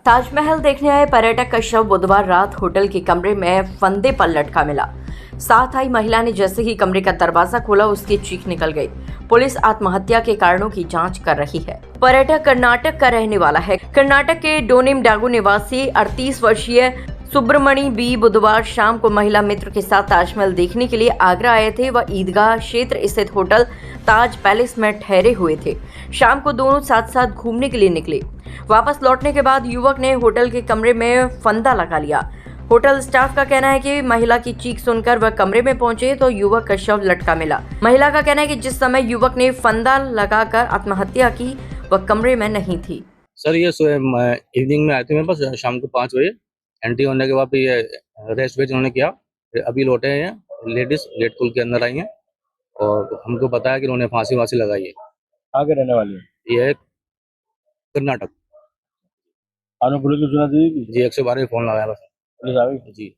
ताजमहल देखने आए पर्यटक का शव बुधवार रात होटल के कमरे में फंदे पर लटका मिला। साथ आई महिला ने जैसे ही कमरे का दरवाजा खोला उसकी चीख निकल गई। पुलिस आत्महत्या के कारणों की जांच कर रही है। पर्यटक कर्नाटक का रहने वाला है। कर्नाटक के डोनिमडागु निवासी 38 वर्षीय सुब्रमणी बी बुधवार शाम को महिला मित्र के साथ ताजमहल देखने के लिए आगरा आए थे। वह ईदगाह क्षेत्र स्थित होटल ताज पैलेस में ठहरे हुए थे। शाम को दोनों साथ साथ घूमने के लिए निकले। वापस लौटने के बाद युवक ने होटल के कमरे में फंदा लगा लिया। होटल स्टाफ का कहना है कि महिला की चीख सुनकर वह कमरे में पहुंचे तो युवक का शव लटका मिला। महिला का कहना है कि जिस समय युवक ने फंदा लगाकर आत्महत्या की वह कमरे में नहीं थी। सर ये इवनिंग में आए थे मेरे पास शाम को 5 बजे। एंट्री होने के बाद फिर ये रेस्ट वेस्ट उन्होंने किया। फिर अभी लौटे हैं लेडीज लेट पुल के अंदर आई हैं और हमको बताया कि उन्होंने फांसी वासी लगाई है। आगे रहने वाली है। ये है कर्नाटक। आपने पुलिस को सूचना दी थी? जी 112 फोन लगाया बस। पुलिस आ गई? जी।